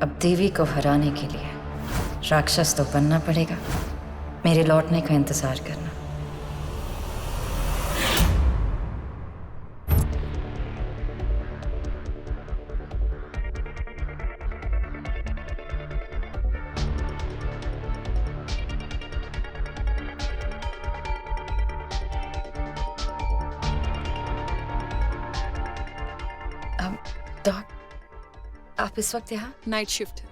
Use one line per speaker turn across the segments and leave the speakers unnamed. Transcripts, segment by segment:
अब देवी को हराने के लिए राक्षस तो बनना पड़ेगा, मेरे लौटने का इंतजार करना। डॉक, आप इस वक्त यहाँ?
नाइट शिफ्ट है।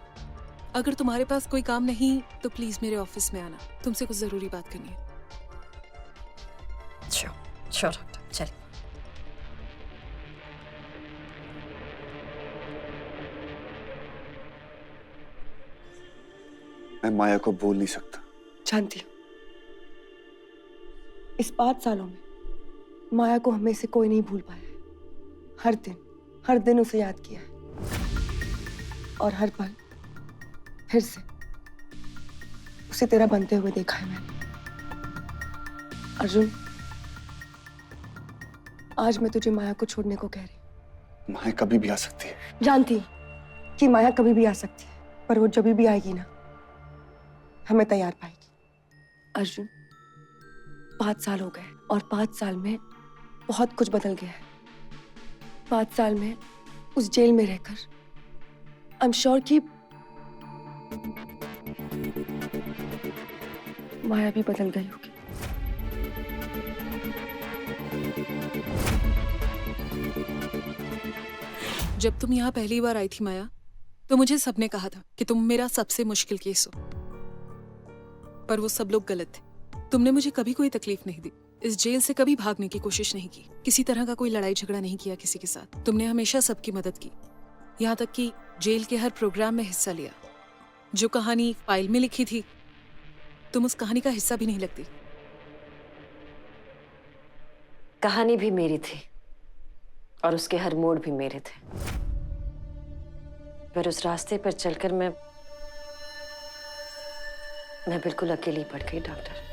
अगर तुम्हारे पास कोई काम नहीं तो प्लीज मेरे ऑफिस में आना, तुमसे कुछ जरूरी बात करनी है।
श्योर डॉक्टर, चलिए।
मैं माया को भूल नहीं सकता।
जानती हूँ, इस 5 सालों में माया को हमें से कोई नहीं भूल पाया है। हर दिन उसे याद किया है और हर पल फिर से उसे तेरा बनते हुए देखा है मैंने। अर्जुन, आज मैं तुझे माया को छोड़ने को कह रही हूँ।
माया कभी भी आ सकती है।
जानती हूँ कि माया कभी भी आ सकती है, पर वो जब भी आएगी ना, हमें तैयार पाएगी। अर्जुन, 5 साल हो गए और 5 साल में बहुत कुछ बदल गया है। 5 साल में उस जेल में रहकर आई एम श्योर कि माया भी बदल गई होगी।
जब तुम यहाँ पहली बार आई थी माया, तो मुझे सबने कहा था कि तुम मेरा सबसे मुश्किल केस हो, पर वो सब लोग गलत थे। तुमने मुझे कभी कोई तकलीफ नहीं दी, इस जेल से कभी भागने की कोशिश नहीं की, किसी तरह का कोई लड़ाई झगड़ा नहीं किया किसी के साथ। तुमने हमेशा सबकी मदद की, यहाँ तक कि जेल के हर प्रोग्राम में हिस्सा लिया। जो कहानी फाइल में लिखी थी, तुम उस कहानी का हिस्सा भी नहीं लगती।
कहानी भी मेरी थी और उसके हर मोड़ भी मेरे थे, पर उस रास्ते पर चलकर मैं बिल्कुल अकेली पड़ गई डॉक्टर।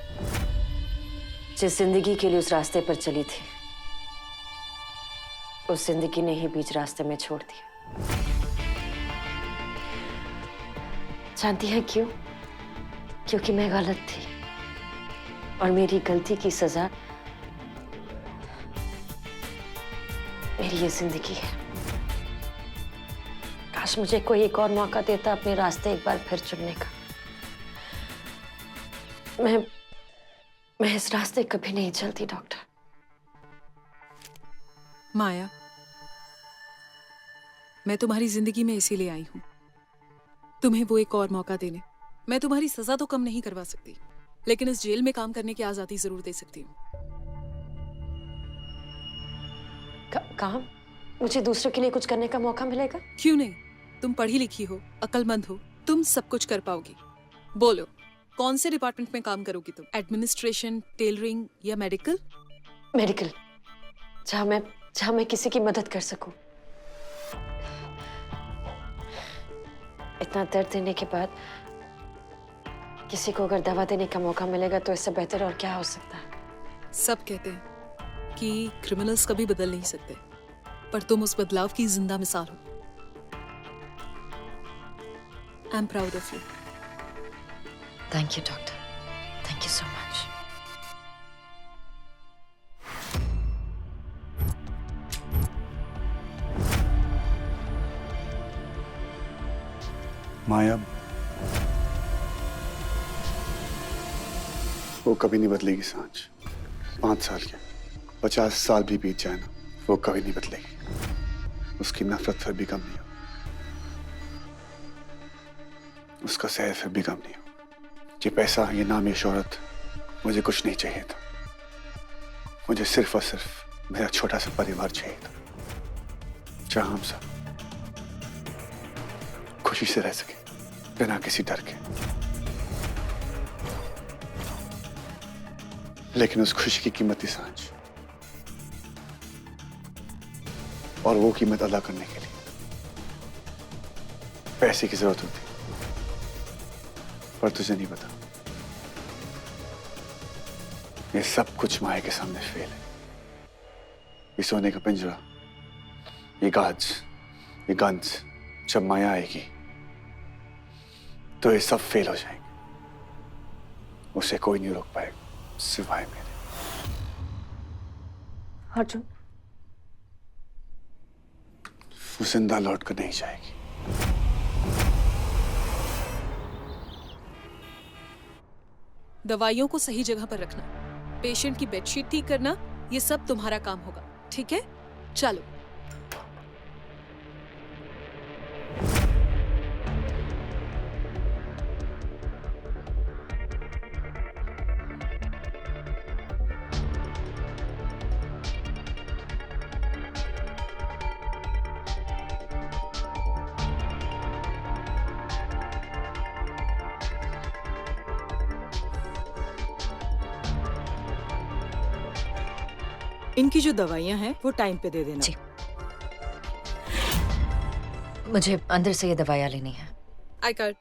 जिस जिंदगी के लिए उस रास्ते पर चली थी, उस जिंदगी ने ही बीच रास्ते में छोड़ दिया। जानती है क्यों? क्योंकि मैं गलत थी और मेरी गलती की सजा मेरी ये जिंदगी है। काश मुझे कोई एक और मौका देता अपने रास्ते एक बार फिर चुनने का। मैं इस रास्ते कभी नहीं चलती डॉक्टर।
माया, मैं तुम्हारी जिंदगी में इसीलिए आई हूं, तुम्हें वो एक और मौका देने। मैं तुम्हारी सजा तो कम नहीं करवा सकती, लेकिन इस जेल में काम करने की आजादी जरूर दे सकती हूँ।
काम? मुझे दूसरों के लिए कुछ करने का मौका मिलेगा?
क्यों नहीं? तुम पढ़ी लिखी हो, अक्लमंद हो, तुम सब कुछ कर पाओगी। बोलो, कौन से डिपार्टमेंट में काम करोगी तुम? एडमिनिस्ट्रेशन, टेलरिंग या मेडिकल?
मेडिकल, जहां मैं किसी की मदद कर सकूं। इतना दर्द देने के बाद किसी को अगर दवा देने का मौका मिलेगा तो इससे बेहतर और क्या हो सकता है।
सब कहते हैं कि क्रिमिनल्स कभी बदल नहीं सकते, पर तुम उस बदलाव की जिंदा मिसाल हो। I am proud of you.
Thank you doctor, thank you so much.
Maya वो कभी नहीं बदलेगी सांझ। 5 साल के 50 साल भी बीत जाए ना, वो कभी नहीं बदलेगी। उसकी नफरत फिर भी कम नहीं हो, उसका सहर फिर भी कम नहीं हो। ये पैसा, ये नाम, ये शोहरत मुझे कुछ नहीं चाहिए था। मुझे सिर्फ और सिर्फ मेरा छोटा सा परिवार चाहिए था, जहां हम सब खुशी से रह सके बिना किसी डर के। लेकिन उस खुशी की कीमत थी सांझ, और वो कीमत अदा करने के लिए पैसे की जरूरत होती। पर तुझे नहीं पता, ये सब कुछ माया के सामने फेल है। ये सोने का पिंजरा, ये गाज, ये गंज, जब माया आएगी तो ये सब फेल हो जाएंगे। उसे कोई नहीं रोक पाएगा सिवाय मेरे।
अर्जुन,
वो जिंदा लौट कर नहीं जाएगी।
दवाइयों को सही जगह पर रखना, पेशेंट की बेडशीट ठीक करना, ये सब तुम्हारा काम होगा, ठीक है? चलो।
इनकी जो दवाइयाँ हैं वो टाइम पे दे देना।
जी। मुझे अंदर से ये दवाइयाँ लेनी है।
I card.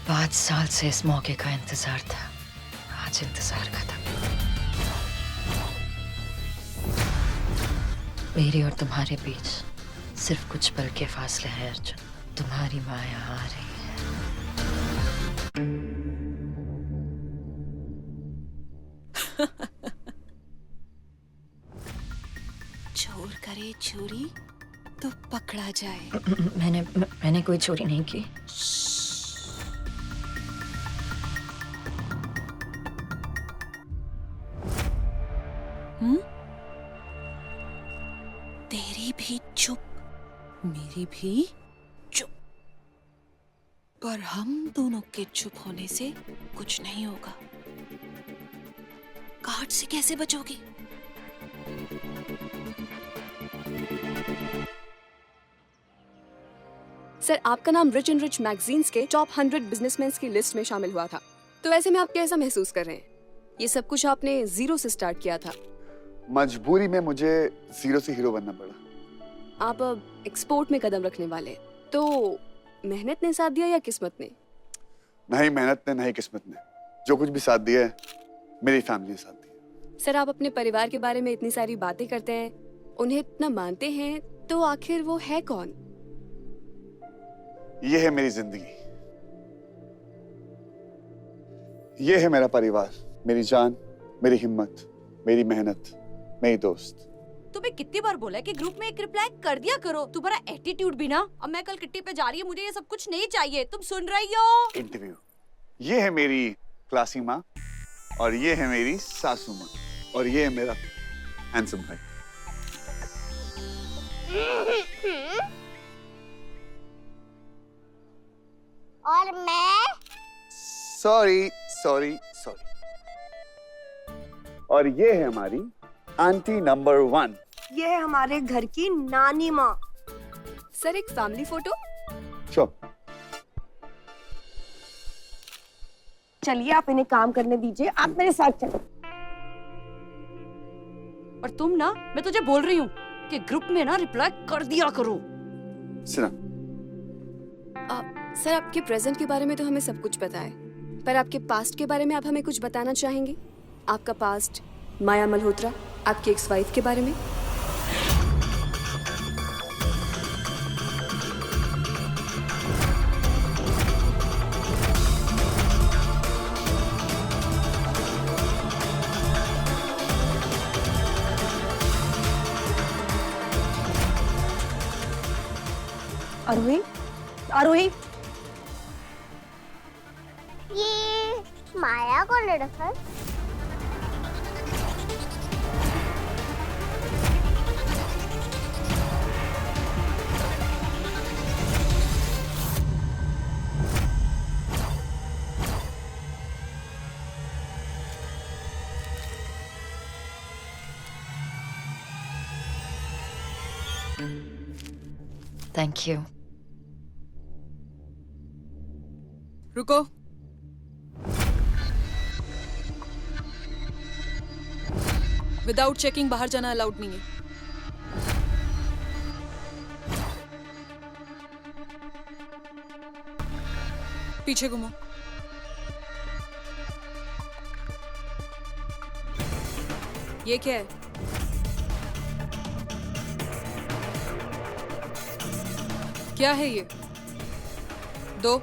पाँच साल से इस मौके का इंतजार था। आज इंतजार खत्म। मेरी और तुम्हारे बीच सिर्फ कुछ पल के फासले हैं अर्जुन। तुम्हारी माया आ रही है।
चोर करे चोरी तो पकड़ा जाए।
मैंने कोई चोरी नहीं की।
तेरी भी चुप, मेरी भी चुप, पर हम दोनों के चुप होने से कुछ नहीं होगा। कार्ड से कैसे बचोगी?
सर, आपका नाम रिच एंड रिच मैगजीन्स के टॉप 100 बिजनेसमैन की लिस्ट में शामिल हुआ था। तो वैसे में आप कैसा महसूस कर रहे हैं? ये सब कुछ आपने जीरो से स्टार्ट किया था।
मजबूरी में मुझे जीरो से हीरो बनना पड़ा।
आप अब एक्सपोर्ट में कदम रखने वाले, तो मेहनत ने साथ दिया या किस्मत ने?
नहीं मेहनत ने, नहीं किस्मत ने। जो कुछ भी साथ दिया है मेरी फैमिली ने साथ दिया।
सर, आप अपने परिवार के बारे में इतनी सारी बातें करते हैं, उन्हें इतना मानते हैं, तो आखिर वो है कौन?
ये है मेरी जिंदगी, ये है मेरा परिवार, मेरी जान, मेरी हिम्मत, मेरी मेहनत, मेरी दोस्त।
तुम्हें कितनी बार बोला है कि ग्रुप में एक रिप्लाई कर दिया करो। तुम्हारा एटीट्यूड भी ना। अब मैं कल किट्टी पे जा रही हूँ, मुझे ये सब कुछ नहीं चाहिए। तुम सुन रही हो?
इंटरव्यू। ये है मेरी क्लासी माँ, और ये है मेरी सासू माँ, और ये है मेरा हैंडसम भाई।
और मैं
सॉरी सॉरी सॉरी। और ये है हमारी आंटी नंबर 1।
ये है हमारे घर की नानी माँ।
सर, एक फैमिली फोटो।
चुप।
चलिए, आप इन्हें काम करने दीजिए, आप मेरे साथ चलो।
और तुम ना, मैं तुझे बोल रही हूँ कि ग्रुप में ना रिप्लाई कर दिया करो।
सुना।
सर, आपके प्रेजेंट के बारे में तो हमें सब कुछ पता है, पर आपके पास्ट के बारे में आप हमें कुछ बताना चाहेंगे? आपका पास्ट, माया मल्होत्रा, आपकी एक्स वाइफ के बारे में।
आरोही, आरोही,
ये माया को लड़का।
Thank you.
रुको। विदाउट चेकिंग बाहर जाना अलाउड नहीं है। पीछे घूमो। ये क्या है? क्या है ये? दो।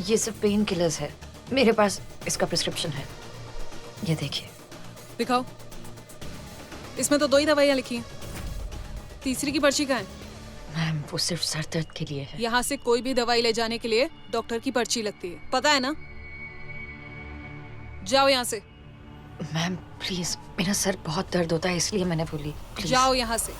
ये सब पेन किलर्स है। मेरे पास इसका प्रिस्क्रिप्शन है, ये देखिए।
दिखाओ। इसमें तो 2 ही दवाइयां लिखी हैं। तीसरी की पर्ची कहाँ है?
मैम वो सिर्फ सर दर्द के लिए है।
यहाँ से कोई भी दवाई ले जाने के लिए डॉक्टर की पर्ची लगती है, पता है ना? जाओ यहाँ से।
मैम प्लीज, मेरा सर बहुत दर्द होता है इसलिए मैंने बोली। प्लीज
जाओ यहाँ से।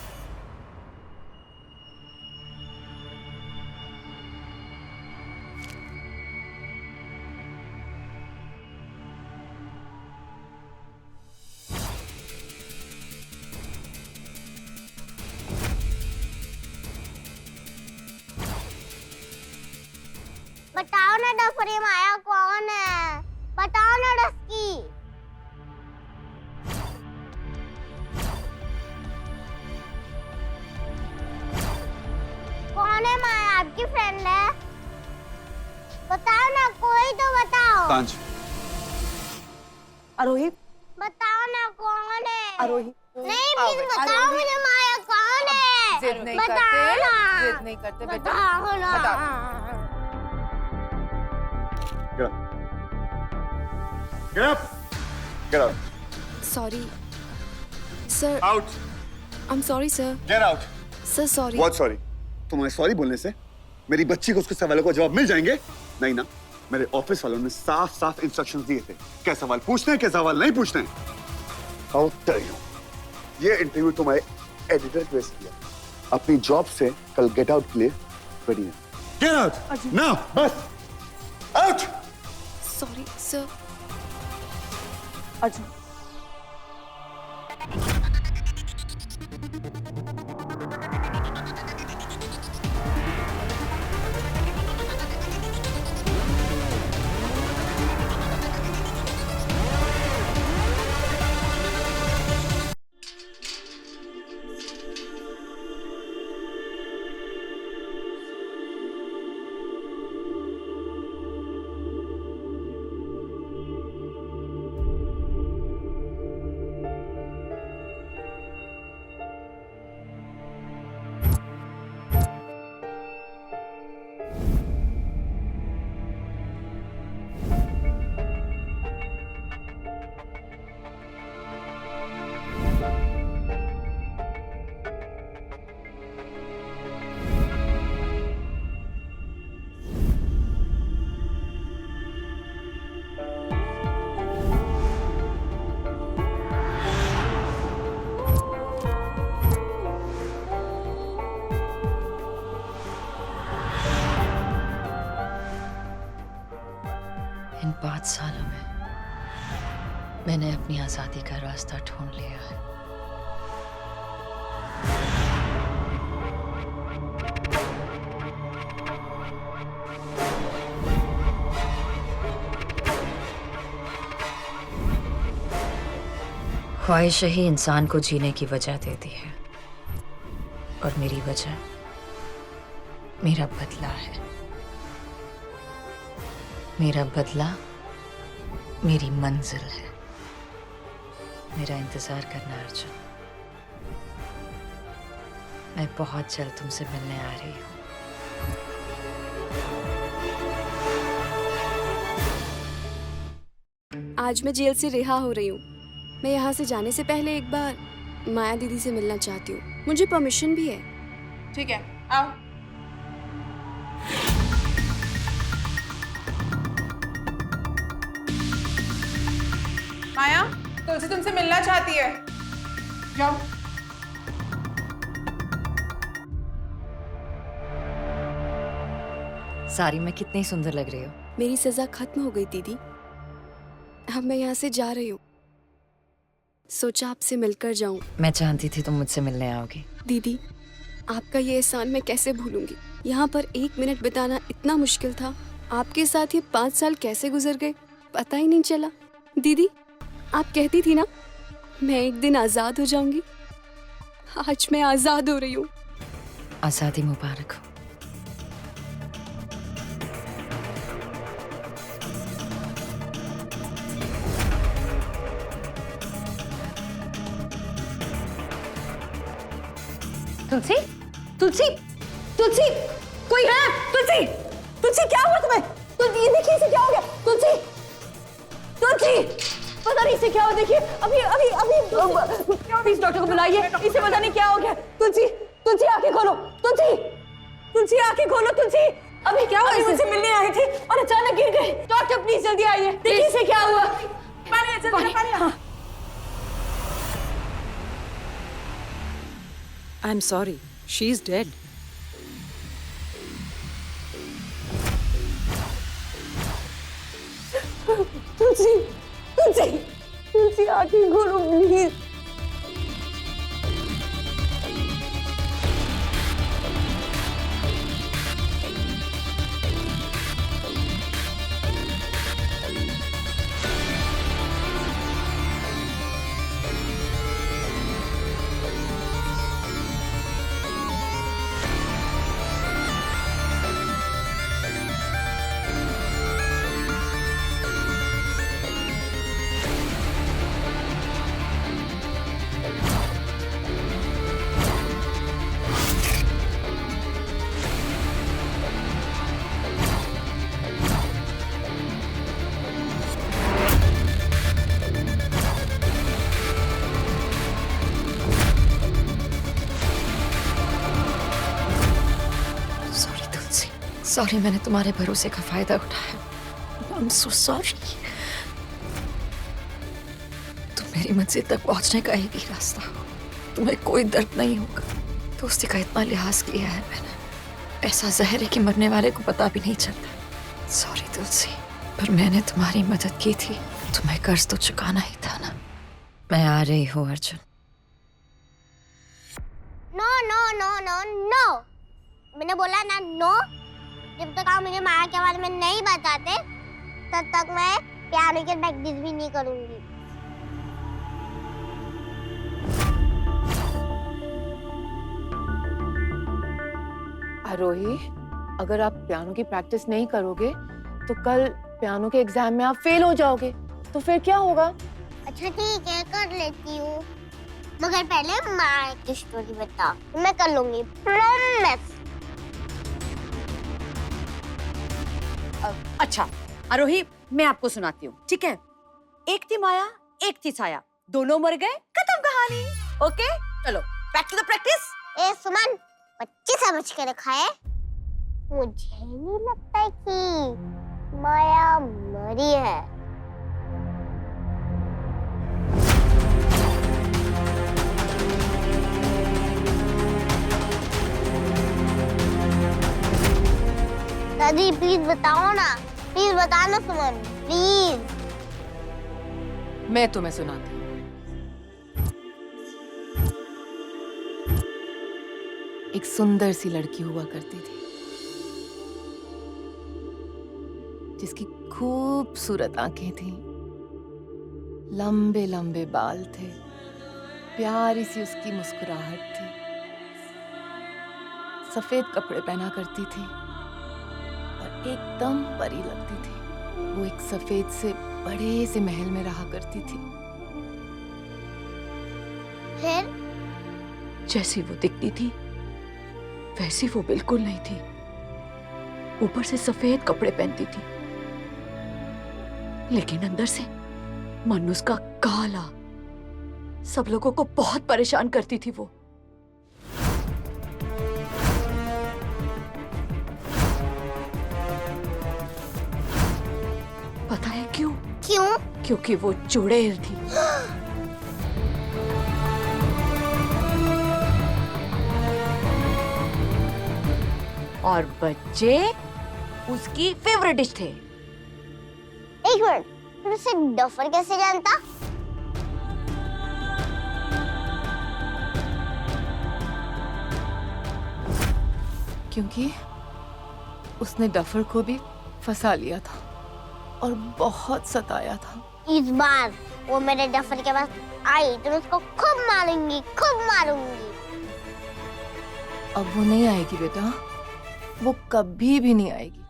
बताओ ना डफरी माया कौन है? बताओ ना डस्की। कौन है माया? आपकी फ्रेंड है? बताओ ना, कोई तो बताओ।
कांच।
आरोही,
बताओ ना कौन है?
आरोही।
नहीं प्लीज बताओ मुझे माया कौन है?
जिद नहीं
बताओ
करते,
ना।
जिद नहीं करते बेटा।
बताओ ना।
Get up. Get out.
Sorry sir.
Out.
I am sorry sir.
Get out.
Sir sorry.
What sorry? तुम्हारे सॉरी बोलने से मेरी बच्ची को उसके सवालों का जवाब मिल जाएंगे? नहीं ना। मेरे ऑफिस वालों ने साफ साफ इंस्ट्रक्शंस दिए थे क्या सवाल पूछने हैं, क्या सवाल नहीं पूछने हैं। How dare you? ये इंटरव्यू तुम्हारे एडिटर के वजह किया। अपनी जॉब से कल गेट आउट के लिए रेडी है। Get out. Now. बस. Out.
Sorry sir.
अर्जुन,
इन 5 सालों में मैंने अपनी आजादी का रास्ता ढूंढ लिया है। ख्वाहिश ही इंसान को जीने की वजह देती है, और मेरी वजह मेरा बदला है। मेरा बदला मेरी मंजिल है। मेरा इंतजार करना अर्जुन, मैं बहुत जल्द तुमसे मिलने आ रही हूँ।
आज मैं जेल से रिहा हो रही हूँ। मैं यहाँ से जाने से पहले एक बार माया दीदी से मिलना चाहती हूँ। मुझे परमिशन भी है।
ठीक है, आओ। माया, तुलसी तुमसे मिलना चाहती है। जाओ।
सारी में कितनी सुंदर लग रही हो।
मेरी सजा खत्म हो गई दीदी। अब मैं यहाँ से जा रही हूँ। सोचा आपसे मिलकर जाऊं।
मैं जानती थी तुम मुझसे मिलने आओगी।
दीदी, आपका ये एहसान मैं कैसे भूलूंगी। यहाँ पर 1 मिनट बिताना इतना मुश्किल था। आपके साथ ये 5 साल कैसे गुजर गए पता ही नहीं चला। दीदी, आप कहती थी ना मैं एक दिन आजाद हो जाऊंगी। आज मैं आजाद हो रही हूँ।
आज़ादी मुबारक हो।
तुलसी, तुलसी, तुलसी, कोई है? तुलसी, तुलसी क्या हुआ तुम्हें? तुलसी, ये देखिए इसे क्या हो गया? तुलसी, तुलसी, पता नहीं इसे क्या हुआ। देखिए अभी अभी अभी प्लीज डॉक्टर को बुलाइए। इसे पता नहीं क्या हो गया। तुलसी, तुलसी आंखें खोलो। तुलसी, तुलसी आंखें खोलो। तुलसी, अभी क्या हुआ? मुझसे मिलने आई थी और अचानक गिर गई। डॉक्टर प्लीज जल्दी आइए। देखिए इसे क्या हुआ। पानी।
I'm sorry. She's dead.
तुलसी, तुलसी, तुलसी आंखें खोलो प्लीज।
सॉरी, मैंने तुम्हारे भरोसे का फायदा उठाया। I'm so sorry। तुम मेरी मंजिल तक पहुंचने का एक ही रास्ता हो। तुम्हें कोई दर्द नहीं होगा। दोस्ती का इतना लिहाज किया है मैंने। ऐसा जहर है कि मरने वाले को पता भी नहीं चलता। सॉरी तुलसी, पर मैंने तुम्हारी मदद की थी। तुम्हें कर्ज तो चुकाना ही था ना। मैं आ रही हूँ Arjun.
No no no no no, मैंने बोला ना नो। जब तक आप मुझे माया के बारे में नहीं बताते तब तक मैं पियानो की प्रैक्टिस भी नहीं करूंगी।
आरोही, अगर आप पियानो की प्रैक्टिस नहीं करोगे तो कल पियानो के एग्जाम में आप फेल हो जाओगे। तो फिर क्या होगा?
अच्छा ठीक है, कर लेती हूँ, मगर पहले माया की स्टोरी बता। मैं कर लूंगी, प्रॉमिस।
अच्छा आरोही, मैं आपको सुनाती हूँ, ठीक है? एक थी माया, एक थी छाया, दोनों मर गए, खत्म कहानी। ओके, चलो बैक टू द प्रैक्टिस।
ए सुमन, बच्चे समझ के रखा है। मुझे नहीं लगता कि माया मरी है। दादी प्लीज बताओ ना, प्लीज बताना सुमन, प्लीज।
मैं तुम्हें सुनाती हूँ। एक सुंदर सी लड़की हुआ करती थी जिसकी खूबसूरत आंखें थीं, लंबे लंबे बाल थे, प्यारी सी उसकी मुस्कुराहट थी, सफेद कपड़े पहना करती थी और एकदम परी लगती थी। वो एक सफेद से बड़े से महल में रहा करती थी।
फिर
जैसी वो दिखती थी वैसी वो बिल्कुल नहीं थी। ऊपर से सफेद कपड़े पहनती थी, लेकिन अंदर से मन उसका काला। सब लोगों को बहुत परेशान करती थी वो। पता है क्यों?
क्यों?
क्योंकि वो चुड़ैल थी।
और बच्चे उसकी फेवरेट डिश थे।
एक मिनट, फिर उसे डफर कैसे जानता?
क्योंकि उसने डफर को भी फंसा लिया था और बहुत सताया था।
इस बार वो मेरे डफर के पास आई तो मैं उसको खूब मारूंगी, खूब मारूंगी।
अब वो नहीं आएगी बेटा, वो कभी भी नहीं आएगी।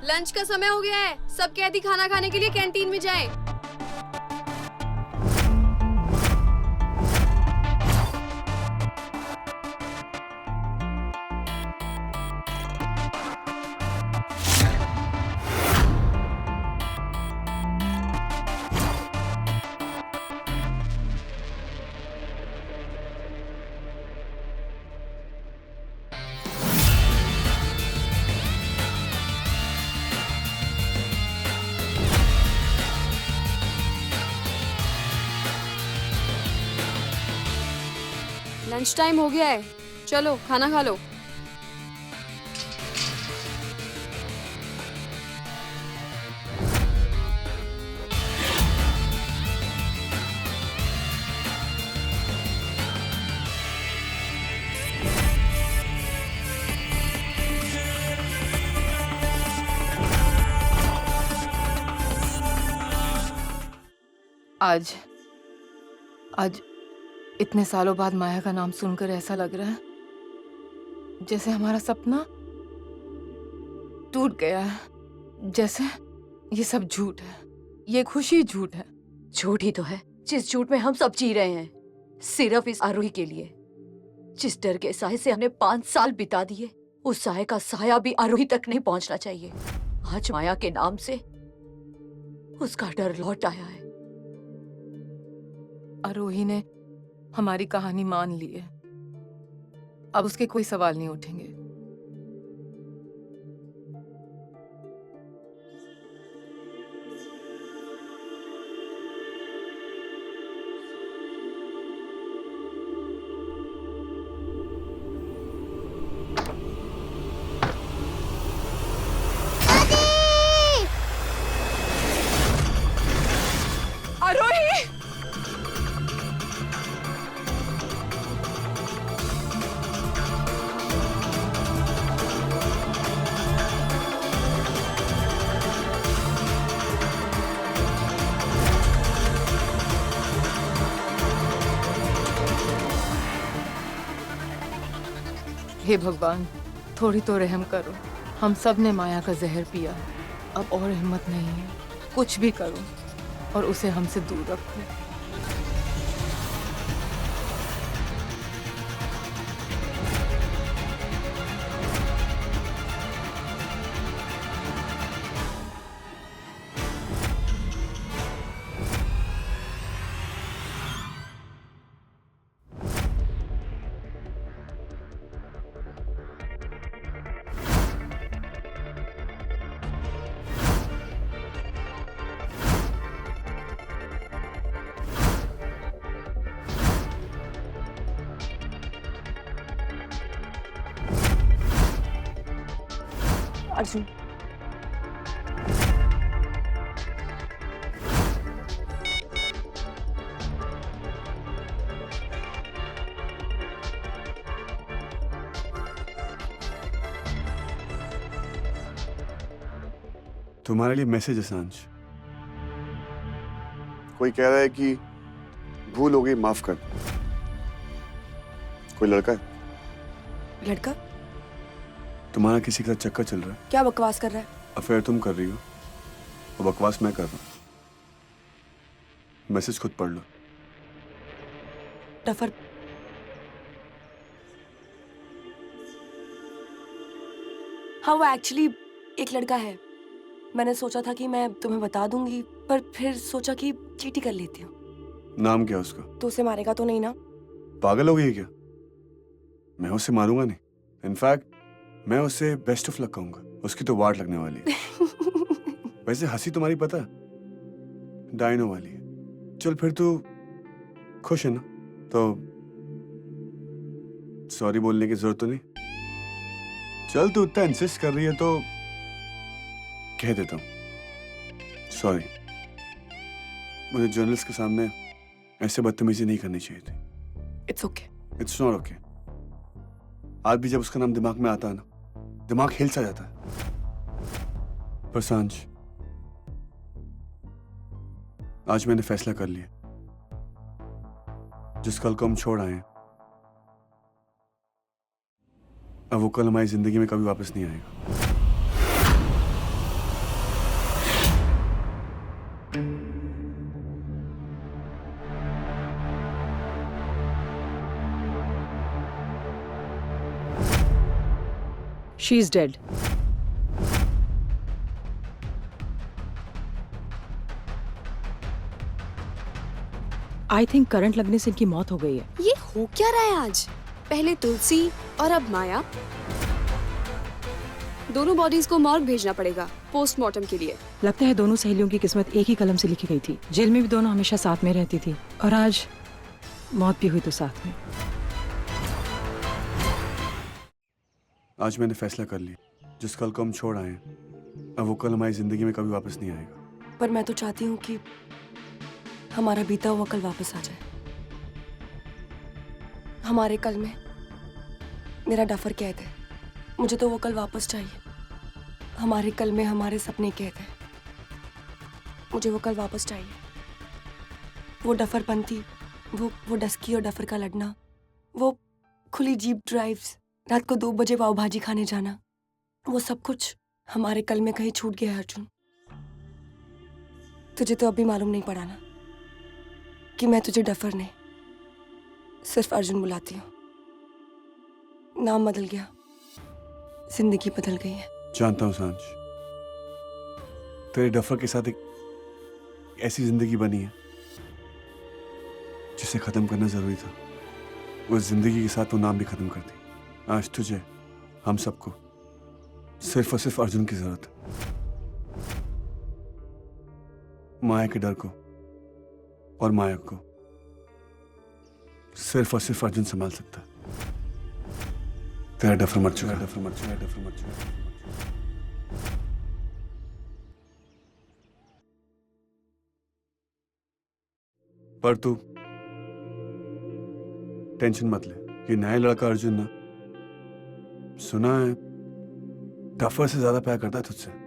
लंच का समय हो गया है, सब कैदी खाना खाने के लिए कैंटीन में जाएं। लंच टाइम हो गया है, चलो खाना खा लो।
आज इतने सालों बाद माया का नाम सुनकर ऐसा लग रहा है जैसे हमारा सपना टूट गया है, जैसे ये सब झूठ है, ये खुशी झूठ है।
झूठ ही तो है जिस झूठ में हम सब जी रहे हैं, सिर्फ इस आरोही के लिए। जिस डर के साए से हमने 5 साल बिता दिए, उस साए का साया भी आरोही तक नहीं पहुंचना चाहिए। आज माया के नाम से उसका डर लौट आया है।
आरोही ने हमारी कहानी मान ली है, अब उसके कोई सवाल नहीं उठेंगे। हे भगवान, थोड़ी तो रहम करो। हम सब ने माया का जहर पिया है, अब और हिम्मत नहीं है। कुछ भी करो और उसे हमसे दूर रखो।
अर्जुन,
तुम्हारे लिए मैसेज है सांझ। कोई कह रहा है कि भूल हो गई, माफ कर दो। कोई लड़का है?
लड़का?
तुम्हारा किसी का चक्कर चल रहा है?
क्या बकवास कर रहा है?
अफेयर तुम कर रही हो और बकवास मैं कर रहा हूँ। मैसेज खुद पढ़ लो।
डफर, हाँ वो एक्चुअली एक लड़का है। मैंने सोचा था कि मैं तुम्हें बता दूंगी, पर फिर सोचा कि चीटी कर लेती हूँ।
नाम क्या उसका?
तो उसे मारेगा तो नहीं ना?
पागल हो गई है क्या? मैं उसे मारूंगा नहीं। इनफैक्ट मैं उसे बेस्ट ऑफ लक कहूंगा। उसकी तो वाट लगने वाली है। वैसे हंसी तुम्हारी पता है डायनो वाली है। चल फिर तू खुश है ना? तो सॉरी बोलने की जरूरत तो नहीं। चल तू इतना इंसिस्ट कर रही है तो कह देता हूँ सॉरी। मुझे जर्नलिस्ट के सामने ऐसे बदतमीजी नहीं करनी चाहिए थी।
It's okay.
It's not okay. आज भी जब उसका नाम दिमाग में आता है ना, दिमाग हिल सा जाता है। पर सांझ, आज मैंने फैसला कर लिया, जिस कल को हम छोड़ आए अब वो कल हमारी जिंदगी में कभी वापस नहीं आएगा।
She is dead. I think current लगने से इनकी मौत हो गई है।
ये हो क्या रहा है आज? पहले तुलसी और अब माया। दोनों बॉडीज को मॉर्ग भेजना पड़ेगा पोस्टमार्टम के लिए।
लगता है दोनों सहेलियों की किस्मत एक ही कलम से लिखी गई थी। जेल में भी दोनों हमेशा साथ में रहती थी और आज मौत भी हुई तो साथ में।
आज मैंने फैसला कर लिया, जिस कल को हम छोड़ आए अब वो कल हमारी जिंदगी में कभी वापस नहीं आएगा।
पर मैं तो चाहती हूँ कि हमारा बीता हुआ कल वापस आ जाए। हमारे कल में मेरा डफर कैद है, मुझे तो वो कल वापस चाहिए। हमारे कल में हमारे सपने कैद हैं, मुझे वो कल वापस चाहिए। वो डफरपंथी, वो डस्की और डफर का लड़ना, वो खुली जीप ड्राइव्स, रात को 2 बजे पाव भाजी खाने जाना, वो सब कुछ हमारे कल में कहीं छूट गया है अर्जुन। तुझे तो अभी मालूम नहीं पड़ा ना कि मैं तुझे डफर नहीं, सिर्फ अर्जुन बुलाती हूँ। नाम बदल गया, जिंदगी बदल गई है।
जानता हूँ सांझ, तेरे डफर के साथ एक ऐसी जिंदगी बनी है जिसे खत्म करना जरूरी था। उस जिंदगी के साथ वो नाम भी खत्म कर दी। आज तुझे, हम सबको सिर्फ और सिर्फ अर्जुन की जरूरत है। माया के डर को और माया को सिर्फ और सिर्फ अर्जुन संभाल सकता है। तेरा डफर मर चुका है, डफर मर चुका है, डफर मर चुका है। पर तू टेंशन मत ले, ये नया लड़का अर्जुन ना, सुना है डफर से ज्यादा प्यार करता है तुझसे।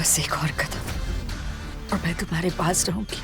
बस एक और कदम और मैं तुम्हारे पास रहूंगी।